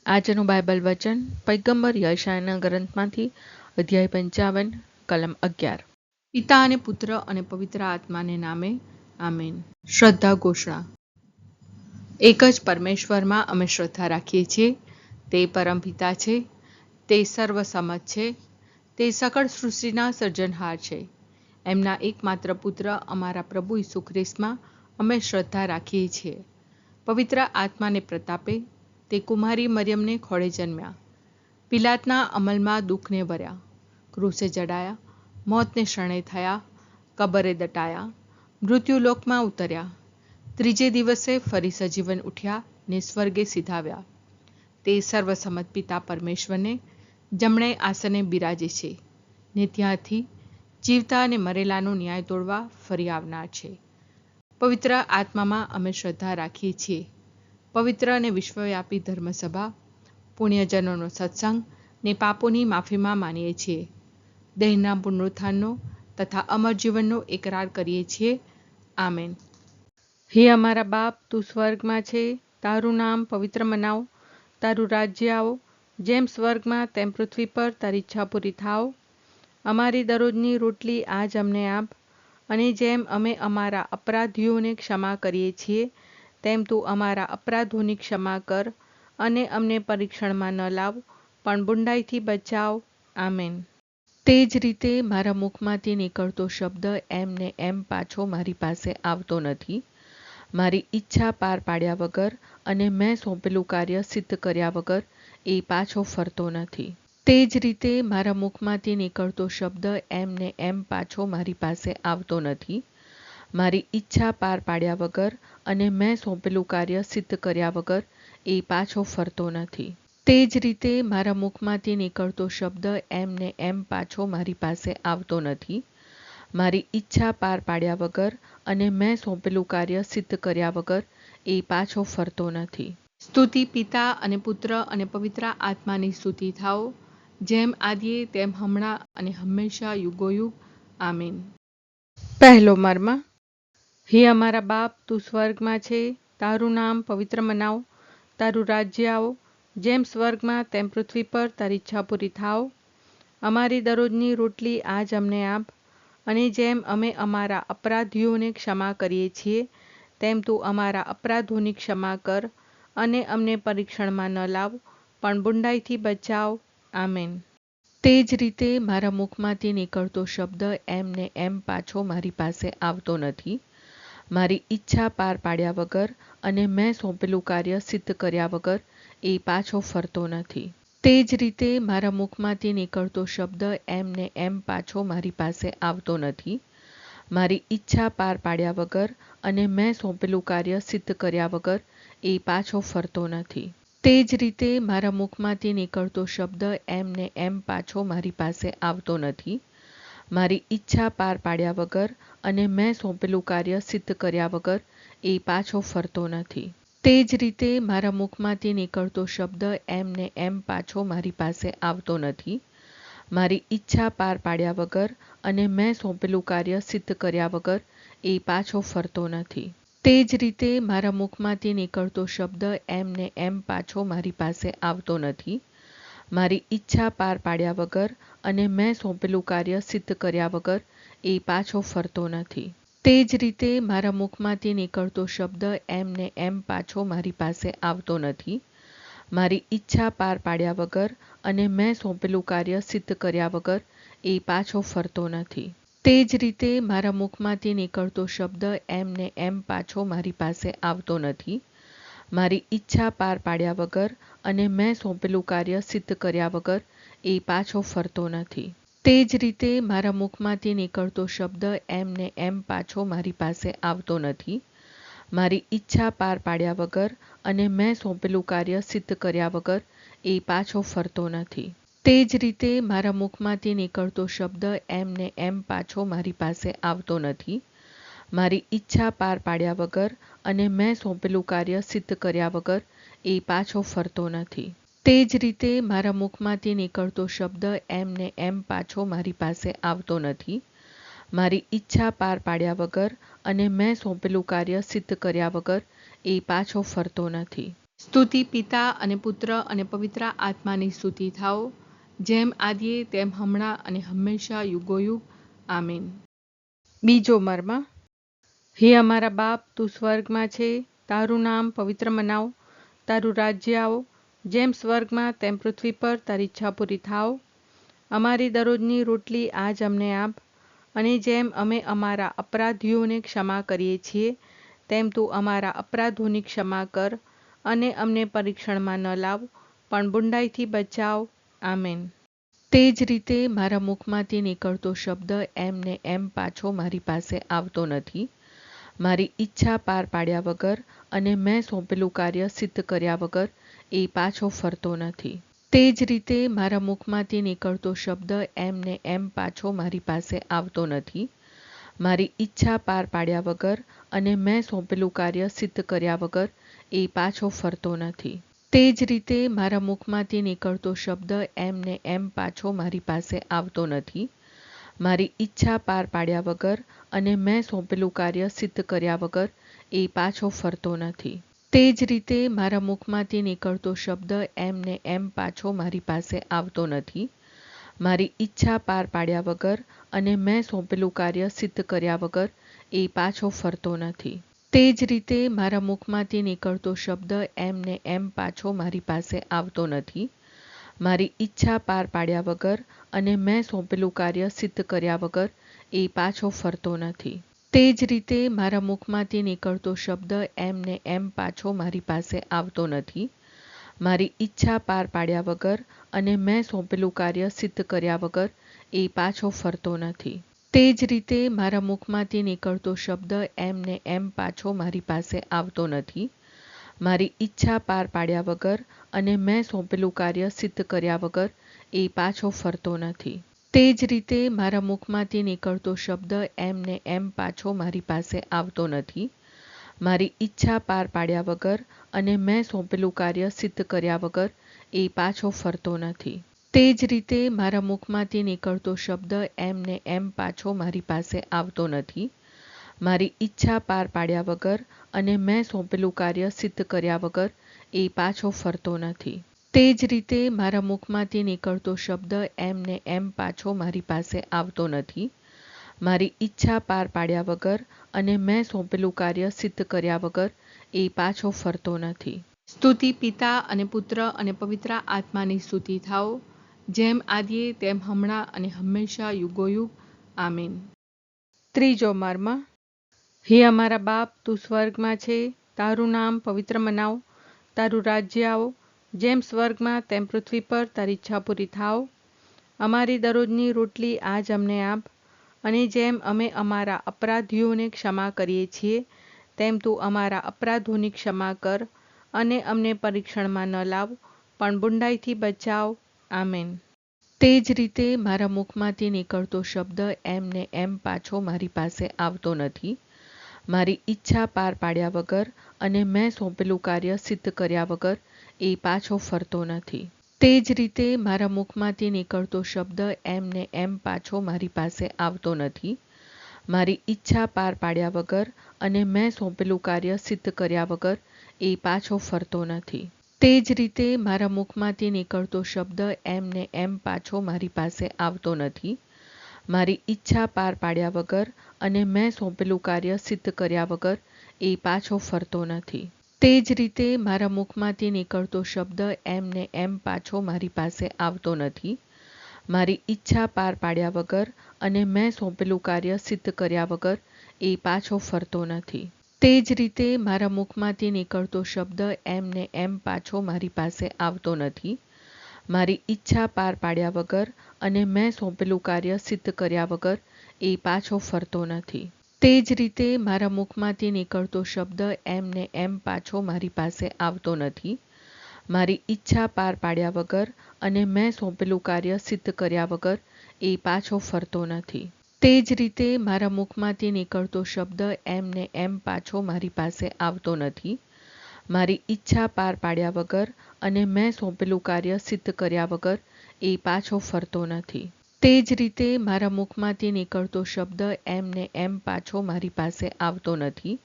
આજનું બાઇબલ વચન પૈગંબર યશાયાના ગ્રંથમાંથી અધ્યાય 55 કલમ 11. પિતા અને પુત્ર અને પવિત્ર આત્માને નામે આમેન. શ્રદ્ધા ઘોષણા. એક જ પરમેશ્વરમાં અમે શ્રદ્ધા રાખીએ છીએ. તે પરમપિતા છે, તે સર્વસમત છે, તે સકળ સૃષ્ટિના સર્જનહાર છે. એમના એકમાત્ર પુત્ર અમારા પ્રભુ ઈસુ ખ્રિસ્તમાં અમે શ્રદ્ધા રાખીએ છીએ. પવિત્ર આત્માને પ્રતાપે તે કુમારી મરિયમને ખોળે જન્મ્યા. પિલાતના અમલમાં દુઃખને વર્યા, ક્રૂસે જડાયા, મોતને શરણે થયા, કબરે દટાયા, મૃત્યુલોકમાં ઉતર્યા, ત્રીજે દિવસે ફરી સજીવન ઉઠ્યા ને સ્વર્ગે સીધાવ્યા. તે સર્વસમત પિતા પરમેશ્વરને જમણે આસને બિરાજે છે ને ત્યાંથી જીવતા અને મરેલાનો ન્યાય તોડવા ફરી આવનાર છે. પવિત્ર આત્મામાં અમે શ્રદ્ધા રાખીએ છીએ. પવિત્ર અને વિશ્વવ્યાપી ધર્મસભા, પુણ્યજનોનો સત્સંગ ને પાપોની માફીમાં માનીએ છીએ. દેહના પુનરુત્થાનનો તથા અમર જીવનનો એકરાર કરીએ છીએ. આમેન. હે અમારા બાપ, તું સ્વર્ગમાં છે, તારું નામ પવિત્ર મનાવ, તારું રાજ્ય આવો, જેમ સ્વર્ગમાં તેમ પૃથ્વી પર તારી ઈચ્છા પૂરી થાવ. અમારી દરરોજની રોટલી આજ અમને આપ, અને જેમ અમે અમારા અપરાધીઓને ક્ષમા કરીએ છીએ તેમ તું અમારા અપરાધોની ક્ષમા કર, અને અમને પરીક્ષણમાં ન લાવ, પણ બુંડાઈથી બચાવ. આમેન. તે જ રીતે મારા મુખમાંથી નીકળતો શબ્દ એમ ને એમ પાછો મારી પાસે આવતો નથી. મારી ઈચ્છા પાર પાડ્યા વગર અને મેં સોંપેલું કાર્ય સિદ્ધ કર્યા વગર એ પાછો ફરતો નથી. તે જ રીતે મારા મુખમાંથી નીકળતો શબ્દ એમ ને એમ પાછો મારી પાસે આવતો નથી. મારી ઈચ્છા પાર પાડ્યા વગર અને મેં સોંપેલું કાર્ય સિદ્ધ કર્યા વગર એ પાછો ફરતો નથી. તે જ રીતે મારા મુખમાંથી નીકળતો શબ્દ એમ ને એમ પાછો મારી પાસે આવતો નથી. મારી ઈચ્છા પાર પાડ્યા વગર અને મેં સોંપેલું કાર્ય સિદ્ધ કર્યા વગર એ પાછો ફરતો નથી. સ્તુતિ પિતા અને પુત્ર અને પવિત્ર આત્માની સ્તુતિ થાઓ, જેમ આદિએ તેમ હમણાં અને હંમેશા યુગોયુગ. આમીન. પહેલો મર્મ. હે અમારા બાપ, તું સ્વર્ગમાં છે, તારું નામ પવિત્ર મનાવ, તારું રાજ્ય આવો, જેમ સ્વર્ગમાં તેમ પૃથ્વી પર તારી ઈચ્છા પૂરી થાવ. અમારી દરરોજની રોટલી આજ અમને આપ, અને જેમ અમે અમારા અપરાધીઓને ક્ષમા કરીએ છીએ તેમ તું અમારા અપરાધોની ક્ષમા કર, અને અમને પરીક્ષણમાં ન લાવ, પણ બુંડાઈથી બચાવ. આમેન. તે જ રીતે મારા મુખમાંથી નીકળતો શબ્દ એમ ને એમ પાછો મારી પાસે આવતો નથી. મારી ઈચ્છા પાર પાડ્યા વગર અને મેં સોંપેલું કાર્ય સિદ્ધ કર્યા વગર એ પાછો ફરતો નથી. તે જ રીતે મારા મુખમાંથી નીકળતો શબ્દ એમ ને એમ પાછો મારી પાસે આવતો નથી. મારી ઈચ્છા પાર પાડ્યા વગર અને મેં સોંપેલું કાર્ય સિદ્ધ કર્યા વગર એ પાછો ફરતો નથી. તે જ રીતે મારા મુખમાંથી નીકળતો શબ્દ એમ ને એમ પાછો મારી પાસે આવતો નથી. મારી ઈચ્છા પાર પાડ્યા વગર અને મેં સોંપેલું કાર્ય સિદ્ધ કર્યા વગર એ પાછો ફરતો નથી. તે જ રીતે મારા મુખમાંથી નીકળતો શબ્દ એમ ને એમ પાછો મારી પાસે આવતો નથી. મારી ઈચ્છા પાર પાડ્યા વગર અને મેં સોંપેલું કાર્ય સિદ્ધ કર્યા વગર એ પાછો ફરતો નથી. તે જ રીતે મારા મુખમાંથી નીકળતો શબ્દ એમ ને એમ પાછો મારી પાસે આવતો નથી. મારી ઈચ્છા પાર પાડ્યા વગર અને મેં સોંપેલું કાર્ય સિદ્ધ કર્યા વગર એ પાછો ફરતો નથી. તે જ રીતે મારા મુખમાંથી નીકળતો શબ્દ એમ ને એમ પાછો મારી પાસે આવતો નથી. મારી ઈચ્છા પાર પાડ્યા વગર અને મેં સોંપેલું કાર્ય સિદ્ધ કર્યા વગર એ પાછો ફરતો નથી. તે જ રીતે મારા મુખમાંથી નીકળતો શબ્દ એમ ને એમ પાછો મારી પાસે આવતો નથી. મારી ઈચ્છા પાર પાડ્યા વગર અને મેં સોંપેલું કાર્ય સિદ્ધ કર્યા વગર એ પાછો ફરતો નથી. તે જ રીતે મારા મુખમાંથી નીકળતો શબ્દ એમ ને એમ પાછો મારી પાસે આવતો નથી. મારી ઈચ્છા પાર પાડ્યા વગર અને મેં સોંપેલું કાર્ય સિદ્ધ કર્યા વગર એ પાછો ફરતો નથી. તે જ રીતે મારા મુખમાંથી નીકળતો શબ્દ એમ ને એમ પાછો મારી પાસે આવતો નથી. મારી ઈચ્છા પાર પાડ્યા વગર અને મેં સોંપેલું કાર્ય સિદ્ધ કર્યા વગર એ પાછો ફરતો નથી. તે જ રીતે મારા મુખમાંથી નીકળતો શબ્દ એમ ને એમ પાછો મારી પાસે આવતો નથી. મારી ઈચ્છા પાર પાડ્યા વગર અને મેં સોંપેલું કાર્ય સિદ્ધ કર્યા વગર એ પાછો ફરતો નથી. સ્તુતિ પિતા અને પુત્ર અને પવિત્ર આત્માની સ્તુતિ થાઓ, જેમ આદિએ તેમ હમણાં અને હંમેશા યુગોયુગ. આમીન. બીજો મર્મ. હે અમારા બાપ, તું સ્વર્ગમાં છે, તારું નામ પવિત્ર મનાવ, તારું રાજ્ય આવો, જેમ સ્વર્ગમાં તેમ પૃથ્વી પર તારી ઈચ્છા પૂરી થાવ. અમારી દરરોજની રોટલી આજ અમને આપ, અને જેમ અમે અમારા અપરાધીઓને ક્ષમા કરીએ છીએ, તેમ તું અમારા અપરાધોની ક્ષમા કર, અને અમને પરીક્ષણમાં ન લાવ, પણ બુંડાઈથી બચાવ. આમેન. તે જ રીતે મારા મુખમાંથી નીકળતો શબ્દ એમ ને એમ પાછો મારી પાસે આવતો નથી. મારી ઈચ્છા પાર પાડ્યા વગર અને મેં સોંપેલું કાર્ય સિદ્ધ કર્યા વગર એ પાછો ફરતો નથી. તે જ રીતે મારા મુખમાંથી નીકળતો શબ્દ એમ ને એમ પાછો મારી પાસે આવતો નથી. મારી ઈચ્છા પાર પાડ્યા વગર અને મેં સોંપેલું કાર્ય સિદ્ધ કર્યા વગર એ પાછો ફરતો નથી. તે જ રીતે મારા મુખમાંથી નીકળતો શબ્દ એમ ને એમ પાછો મારી પાસે આવતો નથી. મારી ઈચ્છા પાર પાડ્યા વગર અને મેં સોંપેલું કાર્ય સિદ્ધ કર્યા વગર એ પાછો ફરતો નથી. તે જ રીતે મારા મુખમાંથી નીકળતો શબ્દ એમ ને એમ પાછો મારી પાસે આવતો નથી. મારી ઈચ્છા પાર પાડ્યા વગર અને મેં સોંપેલું કાર્ય સિદ્ધ કર્યા વગર એ પાછો ફરતો નથી. તે જ રીતે મારા મુખમાંથી નીકળતો શબ્દ એમ ને એમ પાછો મારી પાસે આવતો નથી. મારી ઈચ્છા પાર પાડ્યા વગર અને મેં સોંપેલું કાર્ય સિદ્ધ કર્યા વગર એ પાછો ફરતો નથી. તે જ રીતે મારા મુખમાંથી નીકળતો શબ્દ એમ ને એમ પાછો મારી પાસે આવતો નથી. મારી ઈચ્છા પાર પાડ્યા વગર અને મેં સોંપેલું કાર્ય સિદ્ધ કર્યા વગર એ પાછો ફરતો નથી. તે જ રીતે મારા મુખમાંથી નીકળતો શબ્દ એમ ને એમ પાછો મારી પાસે આવતો નથી. મારી ઈચ્છા પાર પાડ્યા વગર અને મેં સોંપેલું કાર્ય સિદ્ધ કર્યા વગર એ પાછો ફરતો નથી. તે જ રીતે મારા મુખમાંથી નીકળતો શબ્દ એમ ને એમ પાછો મારી પાસે આવતો નથી. મારી ઈચ્છા પાર પાડ્યા વગર અને મેં સોંપેલું કાર્ય સિદ્ધ કર્યા વગર એ પાછો ફરતો નથી. તે જ રીતે મારા મુખમાંથી નીકળતો શબ્દ એમ ને એમ પાછો મારી પાસે આવતો નથી. મારી ઈચ્છા પાર પાડ્યા વગર અને મેં સોંપેલું કાર્ય સિદ્ધ કર્યા વગર એ પાછો ફરતો નથી. તે જ રીતે મારા મુખમાંથી નીકળતો શબ્દ એમ ને એમ પાછો મારી પાસે આવતો નથી. મારી ઈચ્છા પાર પાડ્યા વગર અને મેં સોંપેલું કાર્ય સિદ્ધ કર્યા વગર એ પાછો ફરતો નથી. સ્તુતિ પિતા અને પુત્ર અને પવિત્ર આત્માની સ્તુતિ થાઓ, જેમ આદિએ તેમ હમણાં અને હંમેશા યુગોયુગ. આમીન. ત્રીજો મર્મ. હે અમારા બાપ, તું સ્વર્ગમાં છે, તારું નામ પવિત્ર મનાવ, તારું રાજ્ય આવો, જેમ સ્વર્ગમાં તેમ પૃથ્વી પર તારી ઈચ્છા પૂરી થાવ. અમારી દરરોજની રોટલી આજ અમને આપ, અને જેમ અમે અમારા અપરાધીઓને ક્ષમા કરીએ છીએ, તેમ તું અમારા અપરાધોની ક્ષમા કર, અને અમને પરીક્ષણમાં ન લાવ, પણ બુંડાઈથી બચાવ. આમેન. તે જ રીતે મારા મુખમાંથી નીકળતો શબ્દ એમ ને એમ પાછો મારી પાસે આવતો નથી. મારી ઈચ્છા પાર પાડ્યા વગર અને મેં સોંપેલું કાર્ય સિદ્ધ કર્યા વગર એ પાછો ફરતો નથી. તે જ રીતે મારા મુખમાંથી નીકળતો શબ્દ એમ ને એમ પાછો મારી પાસે આવતો નથી. મારી ઈચ્છા પાર પાડ્યા વગર અને મેં સોંપેલું કાર્ય સિદ્ધ કર્યા વગર એ પાછો ફરતો નથી. તે જ રીતે મારા મુખમાંથી નીકળતો શબ્દ એમ ને એમ પાછો મારી પાસે આવતો નથી. મારી ઈચ્છા પાર પાડ્યા વગર અને મેં સોંપેલું કાર્ય સિદ્ધ કર્યા વગર એ પાછો ફરતો નથી. તે જ રીતે મારા મુખમાંથી નીકળતો શબ્દ એમ ને એમ પાછો મારી પાસે આવતો નથી. મારી ઈચ્છા પાર પાડ્યા વગર અને મેં સોંપેલું કાર્ય સિદ્ધ કર્યા વગર એ પાછો ફરતો નથી. તે જ રીતે મારા મુખમાંથી નીકળતો શબ્દ એમ ને એમ પાછો મારી પાસે આવતો નથી. મારી ઈચ્છા પાર પાડ્યા વગર અને મેં સોંપેલું કાર્ય સિદ્ધ કર્યા વગર એ પાછો ફરતો નથી. તે જ રીતે મારા મુખમાંથી નીકળતો શબ્દ એમ ને એમ પાછો મારી પાસે આવતો નથી. મારી ઈચ્છા પાર પાડ્યા વગર અને મેં સોંપેલું કાર્ય સિદ્ધ કર્યા વગર એ પાછો ફરતો નથી. તે જ રીતે મારા મુખમાંથી નીકળતો શબ્દ એમ ને એમ પાછો મારી પાસે આવતો નથી. મારી ઈચ્છા પાર પાડ્યા વગર અને મેં સોંપેલું કાર્ય સિદ્ધ કર્યા વગર એ પાછો ફરતો નથી. તે જ રીતે મારા મુખમાંથી નીકળતો શબ્દ એમ ને એમ પાછો મારી પાસે આવતો નથી.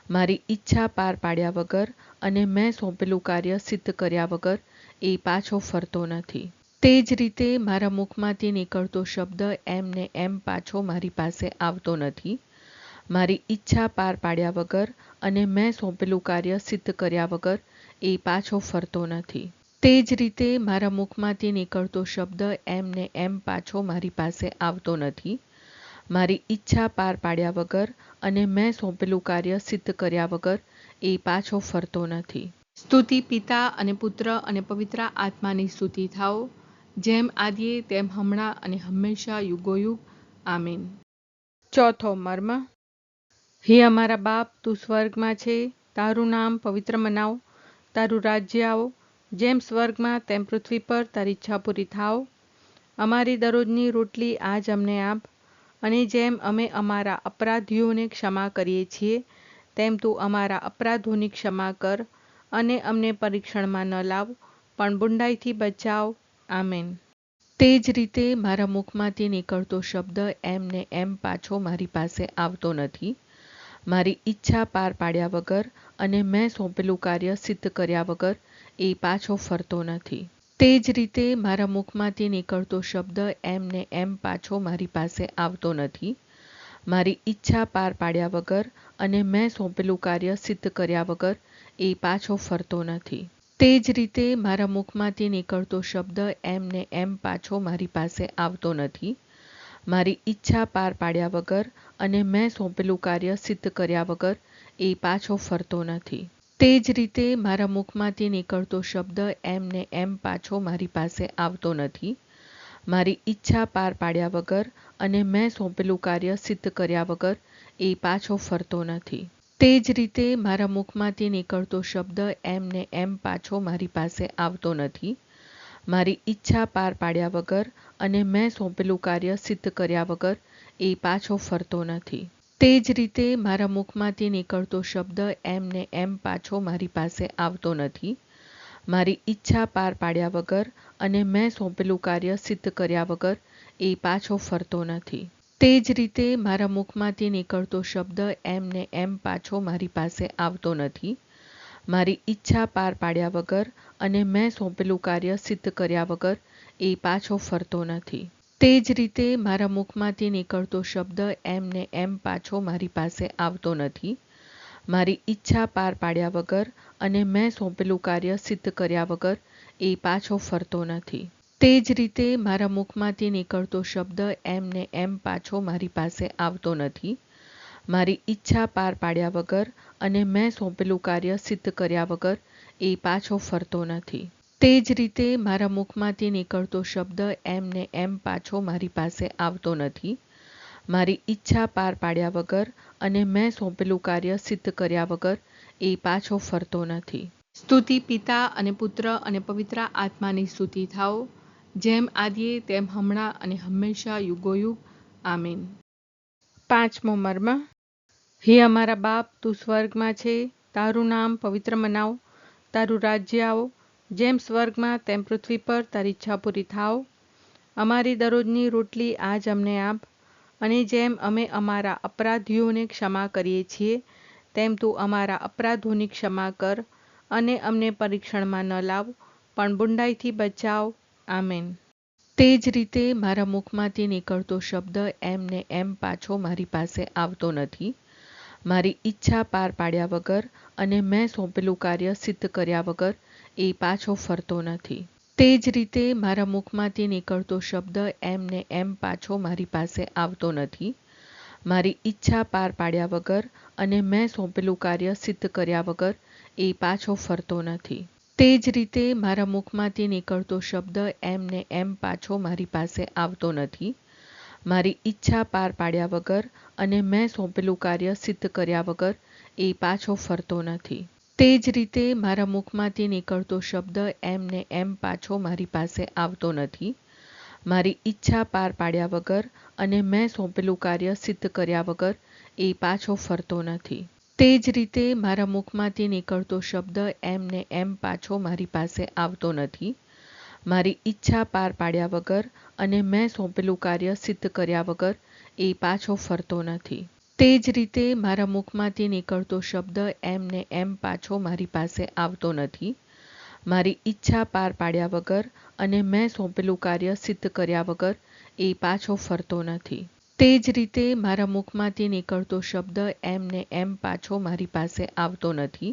મારી ઈચ્છા પાર પાડ્યા વગર અને મેં સોંપેલું કાર્ય સિદ્ધ કર્યા વગર એ પાછો ફરતો નથી. તે જ રીતે મારા મુખમાંથી નીકળતો શબ્દ એમ ને એમ પાછો મારી પાસે આવતો નથી. મારી ઈચ્છા પાર પાડ્યા વગર અને મેં સોંપેલું કાર્ય સિદ્ધ કર્યા વગર એ પાછો ફરતો નથી. તે જ રીતે મારા મુખમાંથી નીકળતો શબ્દ એમ ને એમ પાછો મારી પાસે આવતો નથી. મારી ઈચ્છા પાર પાડ્યા વગર અને મેં સોંપેલું કાર્ય સિદ્ધ કર્યા વગર એ પાછો ફરતો નથી. સ્તુતિ પિતા અને પુત્ર અને પવિત્ર આત્માની સ્તુતિ થાઓ, જેમ આદિએ તેમ હમણાં અને હંમેશા યુગોયુગ. આમીન. ચોથો મર્મ. હે અમારા બાપ, તું સ્વર્ગમાં છે, તારું નામ પવિત્ર મનાવ, તારું રાજ્ય આવો, જેમ સ્વર્ગમાં તેમ પૃથ્વી પર તારી ઈચ્છા પૂરી થાવ. અમારી દરરોજની રોટલી આજ અમને આપ, અને જેમ અમે અમારા અપરાધીઓને ક્ષમા કરીએ છીએ, તેમ તું અમારા અપરાધોની ક્ષમા કર, અને અમને પરીક્ષણમાં ન લાવ, પણ બુંડાઈથી બચાવ. આમેન. તે જ રીતે મારા મુખમાંથી નીકળતો શબ્દ એમ ને એમ પાછો મારી પાસે આવતો નથી. મારી ઈચ્છા પાર પાડ્યા વગર અને મેં સોંપેલું કાર્ય સિદ્ધ કર્યા વગર એ પાછો ફરતો નથી. તે જ રીતે મારા મુખમાંથી નીકળતો શબ્દ એમ ને એમ પાછો મારી પાસે આવતો નથી. મારી ઈચ્છા પાર પાડ્યા વગર અને મેં સોંપેલું કાર્ય સિદ્ધ કર્યા વગર એ પાછો ફરતો નથી. તે જ રીતે મારા મુખમાંથી નીકળતો શબ્દ એમ ને એમ પાછો મારી પાસે આવતો નથી. મારી ઈચ્છા પાર પાડ્યા વગર અને મેં સોંપેલું કાર્ય સિદ્ધ કર્યા વગર એ પાછો ફરતો નથી. તે જ રીતે મારા મુખમાંથી નીકળતો શબ્દ એમ ને એમ પાછો મારી પાસે આવતો નથી. મારી ઈચ્છા પાર પાડ્યા વગર અને મેં સોંપેલું કાર્ય સિદ્ધ કર્યા વગર એ પાછો ફરતો નથી. તે જ રીતે મારા મુખમાંથી નીકળતો શબ્દ એમ ને એમ પાછો મારી પાસે આવતો નથી. મારી ઈચ્છા પાર પાડ્યા વગર અને મેં સોંપેલું કાર્ય સિદ્ધ કર્યા વગર એ પાછો ફરતો નથી. તે જ રીતે મારા મુખમાંથી નીકળતો શબ્દ એમ ને એમ પાછો મારી પાસે આવતો નથી. મારી ઈચ્છા પાર પાડ્યા વગર અને મેં સોંપેલું કાર્ય સિદ્ધ કર્યા વગર એ પાછો ફરતો નથી. તે જ રીતે મારા મુખમાંથી નીકળતો શબ્દ એમ ને એમ પાછો મારી પાસે આવતો નથી. મારી ઈચ્છા પાર પાડ્યા વગર અને મેં સોંપેલું કાર્ય સિદ્ધ કર્યા વગર એ પાછો ફરતો નથી. તે જ રીતે મારા મુખમાંથી નીકળતો શબ્દ એમ ને એમ પાછો મારી પાસે આવતો નથી. મારી ઈચ્છા પાર પાડ્યા વગર અને મેં સોંપેલું કાર્ય સિદ્ધ કર્યા વગર એ પાછો ફરતો નથી. તે જ રીતે મારા મુખમાંથી નીકળતો શબ્દ એમ ને એમ પાછો મારી પાસે આવતો નથી. મારી ઈચ્છા પાર પાડ્યા વગર અને મેં સોંપેલું કાર્ય સિદ્ધ કર્યા વગર એ પાછો ફરતો નથી. તે જ રીતે મારા મુખમાંથી નીકળતો શબ્દ એમ ને એમ પાછો મારી પાસે આવતો નથી. મારી ઈચ્છા પાર પાડ્યા વગર અને મેં સોંપેલું કાર્ય સિદ્ધ કર્યા વગર એ પાછો ફરતો નથી. સ્તુતિ પિતા અને પુત્ર અને પવિત્ર આત્માની સ્તુતિ થાઓ, જેમ આદિએ તેમ હમણાં અને હંમેશા યુગોયુગ. આમીન. પાંચમો મર્મ. હે અમારા બાપ, તું સ્વર્ગમાં છે, તારું નામ પવિત્ર મનાવ, તારું રાજ્ય આવો, જેમ સ્વર્ગમાં તેમ પૃથ્વી પર તારી ઈચ્છા પૂરી થાવ. અમારી દરરોજની રોટલી આજ અમને આપ, અને જેમ અમે અમારા અપરાધીઓને ક્ષમા કરીએ છીએ, તેમ તું અમારા અપરાધોની ક્ષમા કર, અને અમને પરીક્ષણમાં ન લાવ, પણ બુંડાઈથી બચાવ. આમેન. તે જ રીતે મારા મુખમાંથી નીકળતો શબ્દ એમ ને એમ પાછો મારી પાસે આવતો નથી. મારી ઈચ્છા પાર પાડ્યા વગર અને મેં સોંપેલું કાર્ય સિદ્ધ કર્યા વગર એ પાછો ફરતો નથી. તે જ રીતે મારા મુખમાંથી નીકળતો શબ્દ એમ ને એમ પાછો મારી પાસે આવતો નથી. મારી ઈચ્છા પાર પાડ્યા વગર અને મેં સોંપેલું કાર્ય સિદ્ધ કર્યા વગર એ પાછો ફરતો નથી. તે જ રીતે મારા મુખમાંથી નીકળતો શબ્દ એમ ને એમ પાછો મારી પાસે આવતો નથી. મારી ઈચ્છા પાર પાડ્યા વગર અને મેં સોંપેલું કાર્ય સિદ્ધ કર્યા વગર એ પાછો ફરતો નથી. તે જ રીતે મારા મુખમાંથી નીકળતો શબ્દ એમ ને એમ પાછો મારી પાસે આવતો નથી. મારી ઈચ્છા પાર પાડ્યા વગર અને મેં સોંપેલું કાર્ય સિદ્ધ કર્યા વગર એ પાછો ફરતો નથી. તે જ રીતે મારા મુખમાંથી નીકળતો શબ્દ એમ ને એમ પાછો મારી પાસે આવતો નથી. મારી ઈચ્છા પાર પાડ્યા વગર અને મેં સોંપેલું કાર્ય સિદ્ધ કર્યા વગર એ પાછો ફરતો નથી. તે જ રીતે મારા મુખમાંથી નીકળતો શબ્દ એમ ને એમ પાછો મારી પાસે આવતો નથી. મારી ઈચ્છા પાર પાડ્યા વગર અને મેં સોંપેલું કાર્ય સિદ્ધ કર્યા વગર એ પાછો ફરતો નથી. તે જ રીતે મારા મુખમાંથી નીકળતો શબ્દ એમ ને એમ પાછો મારી પાસે આવતો નથી.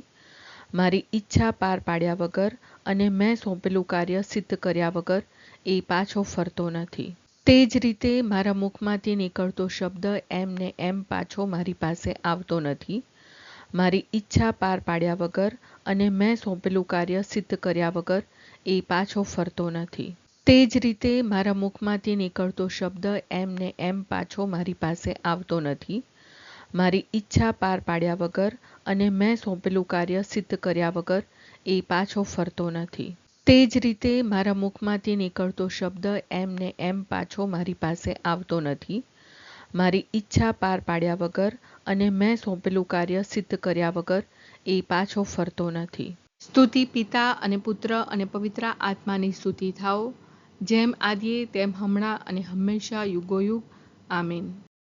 મારી ઈચ્છા પાર પાડ્યા વગર અને મેં સોંપેલું કાર્ય સિદ્ધ કર્યા વગર એ પાછો ફરતો નથી. તે જ રીતે મારા મુખમાંથી નીકળતો શબ્દ એમ ને એમ પાછો મારી પાસે આવતો નથી. મારી ઈચ્છા પાર પાડ્યા વગર અને મેં સોંપેલું કાર્ય સિદ્ધ કર્યા વગર એ પાછો ફરતો નથી. તે જ રીતે મારા મુખમાંથી નીકળતો શબ્દ એમ ને એમ પાછો મારી પાસે આવતો નથી. મારી ઈચ્છા પાર પાડ્યા વગર અને મેં સોંપેલું કાર્ય સિદ્ધ કર્યા વગર એ પાછો ફરતો નથી. તે જ રીતે મારા મુખમાંથી નીકળતો શબ્દ એમ ને એમ પાછો મારી પાસે આવતો નથી. મારી ઈચ્છા પાર પાડ્યા વગર અને મેં સોંપેલું કાર્ય સિદ્ધ કર્યા વગર એ પાછો ફરતો નથી. સ્તુતિ પિતા અને પુત્ર અને પવિત્ર આત્માની સ્તુતિ થાઓ, જેમ આદિએ તેમ હમણાં અને હંમેશા યુગોયુગ. આમીન.